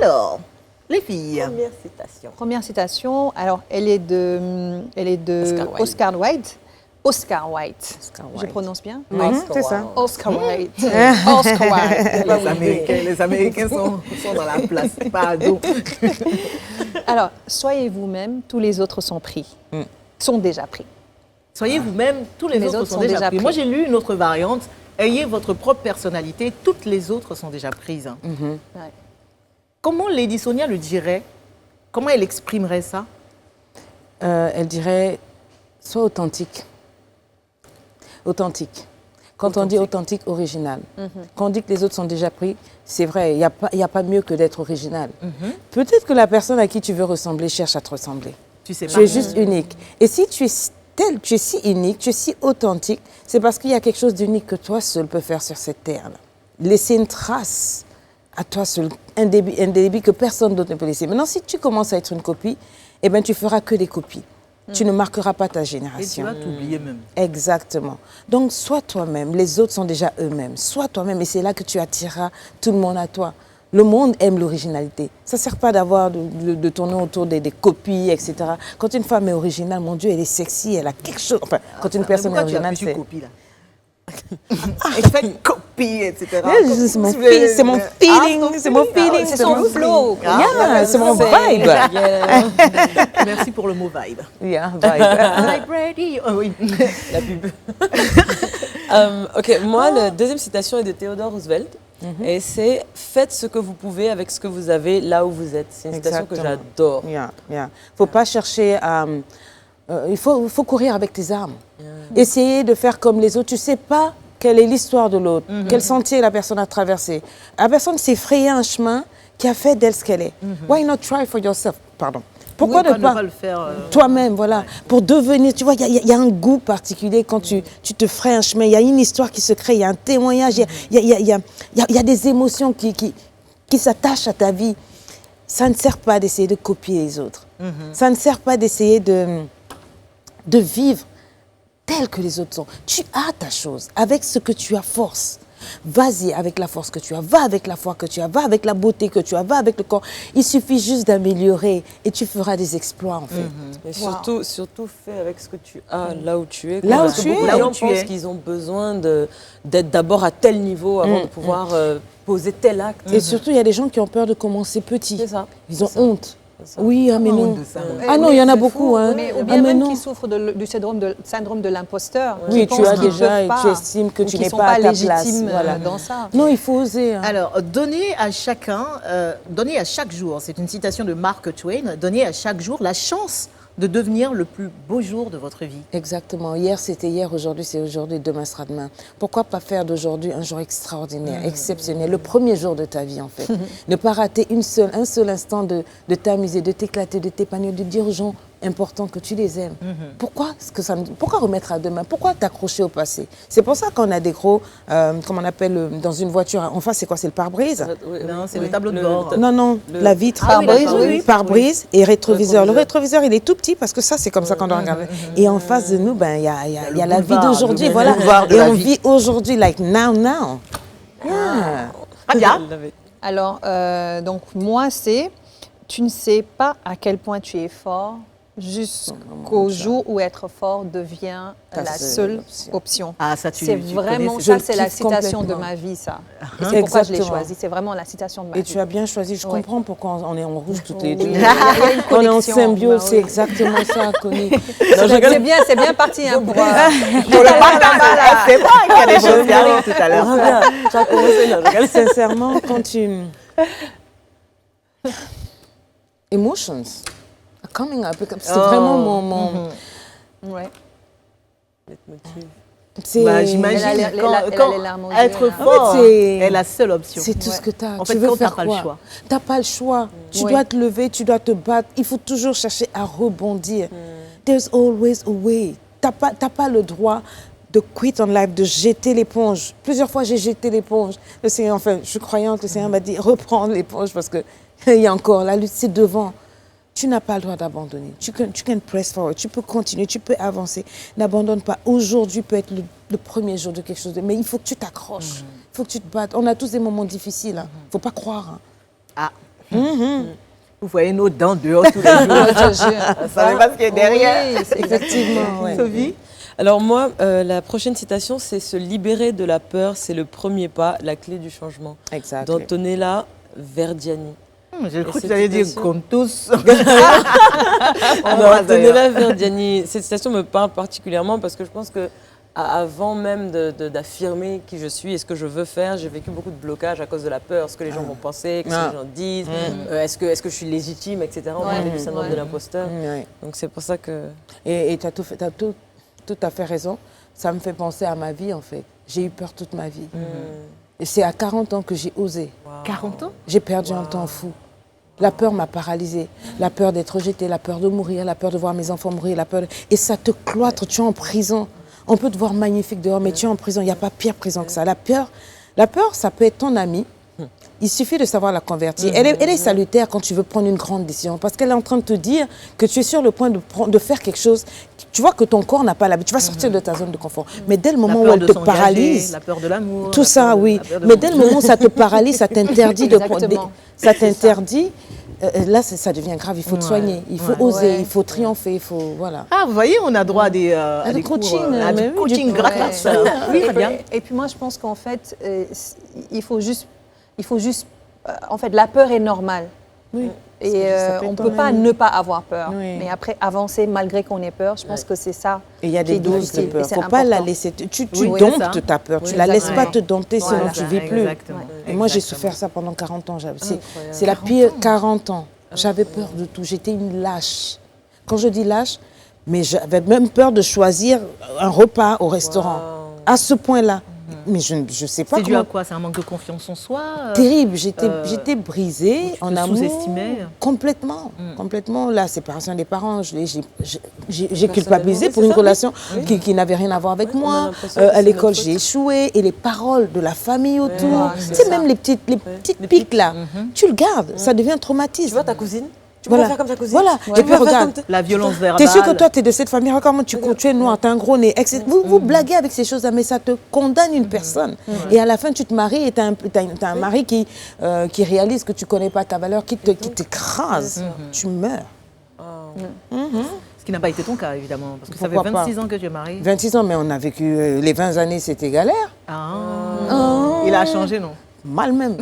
Alors, les filles. Première citation. Alors, elle est de Oscar Wilde. Oscar Wilde. Je prononce bien? C'est ça. Oscar Wilde. Oscar Wilde. Les Américains sont dans la place, pardon. Alors, soyez vous-même, tous les autres sont pris. Sont déjà pris. Soyez vous-même, tous les autres sont déjà pris. Moi, j'ai lu une autre variante. Ayez votre propre personnalité, toutes les autres sont déjà prises. Ouais. Comment Lady Sonia le dirait? Comment elle exprimerait ça? Elle dirait, sois authentique. Authentique. Quand on dit authentique, original. Quand on dit que les autres sont déjà pris, c'est vrai, il n'y a pas mieux que d'être original. Peut-être que la personne à qui tu veux ressembler cherche à te ressembler. Tu es juste unique. Et si tu es tel, tu es si unique, tu es si authentique, c'est parce qu'il y a quelque chose d'unique que toi seul peux faire sur cette terre-là. Laisser une trace à toi seul, indélébile que personne d'autre ne peut laisser. Maintenant, si tu commences à être une copie, eh ben, tu feras que des copies. Tu ne marqueras pas ta génération. Et tu vas t'oublier même. Exactement. Donc, sois toi-même. Les autres sont déjà eux-mêmes. Sois toi-même et c'est là que tu attireras tout le monde à toi. Le monde aime l'originalité. Ça ne sert pas de tourner autour des copies, etc. Quand une femme est originale, mon Dieu, elle est sexy, elle a quelque chose. Enfin, quand une personne est originale, c'est... copie, là? Elle fait copie, etc. C'est mon feeling, c'est mon feeling. C'est son flow. C'est mon vibe. Merci pour le mot vibe. Yeah, vibe. Vibe ready. Oh, oui. La pub. Ok, moi, la deuxième citation est de Theodore Roosevelt. Et c'est « Faites ce que vous pouvez avec ce que vous avez là où vous êtes ». C'est une citation que j'adore. Faut pas chercher à... il faut courir avec tes armes. Essayer de faire comme les autres. Tu sais pas quelle est l'histoire de l'autre, quel sentier la personne a traversé. La personne s'est frayé un chemin qui a fait d'elle ce qu'elle est. Why not try for yourself? Pardon. Pourquoi ne pas le faire toi-même, voilà, pour devenir, tu vois, il y a un goût particulier quand tu te frayes un chemin, il y a une histoire qui se crée, il y a un témoignage, il y a des émotions qui s'attachent à ta vie. Ça ne sert pas d'essayer de copier les autres. Ça ne sert pas d'essayer de vivre tel que les autres sont. Tu as ta chose, avec ce que tu as force. Vas-y avec la force que tu as, va avec la foi que tu as, va avec la beauté que tu as, va avec le corps. Il suffit juste d'améliorer et tu feras des exploits en fait. Mais surtout fais avec ce que tu as là où tu es. Là où tu es. Beaucoup de gens pensent qu'ils ont besoin d'être d'abord à tel niveau avant de pouvoir poser tel acte. Et surtout, il y a des gens qui ont peur de commencer petit. C'est ça. Ils ont honte. Oui, mais non. Ah non, Oui, il y en a c'est beaucoup. fou. Hein. Mais ou bien même qui souffrent du syndrome de l'imposteur. Oui, tu as déjà et tu estimes que tu n'es pas à ta place. Voilà. Dans ça. Non, il faut oser. Hein. Alors, donnez à chaque jour, c'est une citation de Mark Twain, donnez à chaque jour la chance de devenir le plus beau jour de votre vie. Exactement. Hier, c'était hier, aujourd'hui, c'est aujourd'hui, demain sera demain. Pourquoi pas faire d'aujourd'hui un jour extraordinaire, exceptionnel, le premier jour de ta vie, en fait. Ne pas rater un seul instant de t'amuser, de t'éclater, de t'épanouir, de dire aux gens importants que tu les aimes. Pourquoi remettre à demain? Pourquoi t'accrocher au passé? C'est pour ça qu'on a des gros, comme on appelle dans une voiture, en face, c'est quoi? C'est le pare-brise? Non, c'est le tableau de bord. Non, la vitre. Pare-brise et rétroviseur. Le rétroviseur, il est tout petit parce que ça, c'est comme ça qu'on doit regarder. Et en face de nous, il y a la vie d'aujourd'hui, voilà. Et on vit aujourd'hui, like now. Bien. Alors, donc moi, c'est tu ne sais pas à quel point tu es fort jusqu'au jour où être fort devient la seule option. Ah, ça, c'est vraiment ça, c'est la citation de ma vie, ça. Et c'est pourquoi je l'ai choisi. C'est vraiment la citation de ma vie. Et tu as bien choisi. Je comprends pourquoi on est en rouge toutes les deux. On est en symbiose, c'est exactement ça, Connie. C'est bien parti hein, pour le pas c'est vrai qu'il y a des choses qui arrivent tout à l'heure. Tu as commencé là. Sincèrement, quand tu... Emotions are coming up. C'est vraiment mon... Ouais. J'imagine quand être fort est la seule option. C'est tout ce que tu as. En fait, quand tu n'as pas le choix. Tu n'as pas le choix. Tu dois te lever, tu dois te battre. Il faut toujours chercher à rebondir. There's always a way. Tu n'as pas le droit de quit on life, de jeter l'éponge. Plusieurs fois, j'ai jeté l'éponge. Le Seigneur, enfin, je suis croyante, le Seigneur m'a dit, reprends l'éponge parce qu'il y a encore la lutte, c'est devant. Tu n'as pas le droit d'abandonner. Tu can press forward. Tu peux continuer, tu peux avancer. N'abandonne pas. Aujourd'hui peut être le premier jour de quelque chose. Mais il faut que tu t'accroches. Il faut que tu te battes. On a tous des moments difficiles. Il ne faut pas croire. Ah. Vous voyez nos dents dehors tous les jours. Je jure. Vous savez pas ce qu'il y a derrière. Oui, c'est Effectivement, ouais. Sophie? Alors moi, la prochaine citation, c'est « Se libérer de la peur, c'est le premier pas, la clé du changement ». Exact. d'Antonella Verdiani. J'ai cru que cette tu allais dire citation- comme tous. Alors, Antonella Verdiani, cette citation me parle particulièrement parce que je pense que avant même d'affirmer qui je suis et ce que je veux faire, j'ai vécu beaucoup de blocages à cause de la peur, ce que les gens vont penser, ce que les gens disent, est-ce que je suis légitime, etc. On parlait du syndrome de l'imposteur. Ouais. Donc c'est pour ça que... Et tu as tout à fait raison. Ça me fait penser à ma vie, en fait. J'ai eu peur toute ma vie. Et c'est à 40 ans que j'ai osé. 40 ans? J'ai perdu un temps fou. La peur m'a paralysée. La peur d'être rejetée, la peur de mourir, la peur de voir mes enfants mourir, la peur Et ça te cloître, tu es en prison. On peut te voir magnifique dehors, mais tu es en prison. Il n'y a pas pire prison que ça. La peur, ça peut être ton ami. Il suffit de savoir la convertir. Elle est salutaire quand tu veux prendre une grande décision, parce qu'elle est en train de te dire que tu es sur le point de faire quelque chose. Tu vois que ton corps n'a pas l'habitude. Tu vas sortir de ta zone de confort. Mais dès le moment où elle te paralyse, la peur de l'amour. tout ça, oui. Mais dès le moment où ça te paralyse, ça t'interdit de prendre. Exactement. Ça t'interdit. Là, ça devient grave. Il faut te soigner. Il faut oser. Ouais. Il faut triompher. Il faut voilà. Ah, vous voyez, on a droit à des, du cours, coaching, à mais du oui, coaching du- gratuit. Ouais. Oui, Fabien. Et puis moi, je pense qu'en fait, il faut juste, en fait, la peur est normale. Oui. Et Ça peut on ne être peut ton pas ami. ne pas avoir peur. Oui. Mais après, avancer malgré qu'on ait peur, je pense que c'est ça. Et il y a qui des est doses de difficile. peur. Et Il c'est ne faut pas la important. laisser. Tu Oui, domptes c'est ça. ta peur. Oui, Tu la laisses exactement. pas te dompter, sinon Voilà. tu ne vis plus. Exactement. Et moi, j'ai souffert ça pendant 40 ans. C'est la pire 40 ans. J'avais peur de tout. J'étais une lâche. Quand je dis lâche, mais j'avais même peur de choisir un repas au restaurant. À ce point-là. Mais je ne sais pas C'est dû à comment. quoi? C'est un manque de confiance en soi? Terrible. J'étais brisée tu te en amour. sous-estimais? Complètement. Complètement. La séparation des parents, j'ai Personnellement, culpabilisé oui, pour c'est une ça, relation oui. qui n'avait rien à voir avec Oui, on a moi. l'impression que À c'est l'école, notre faute. j'ai échoué. Et les paroles de la famille autour. Ouais, Tu c'est sais, ça. même les petites Les piques là, tu le gardes. Ça devient un traumatisme. Tu vois ta cousine? Tu Voilà. peux faire comme ta cousine? Voilà. Tu Et peux puis faire regarde. comme La violence verbale. T'es sûr que toi, tu es de cette famille, regarde comment tu es noir, tu as un gros nez, etc. Vous blaguez avec ces choses-là, mais ça te condamne une personne. Et à la fin, tu te maries et tu as, un mari qui réalise que tu ne connais pas ta valeur, qui t'écrase. Tu meurs. Ce qui n'a pas été ton cas, évidemment. Parce que ça fait Pourquoi pas? 26 ans que tu es mariée. 26 ans, mais on a vécu les 20 années, c'était galère. Ah. Il a changé, non? Mal même.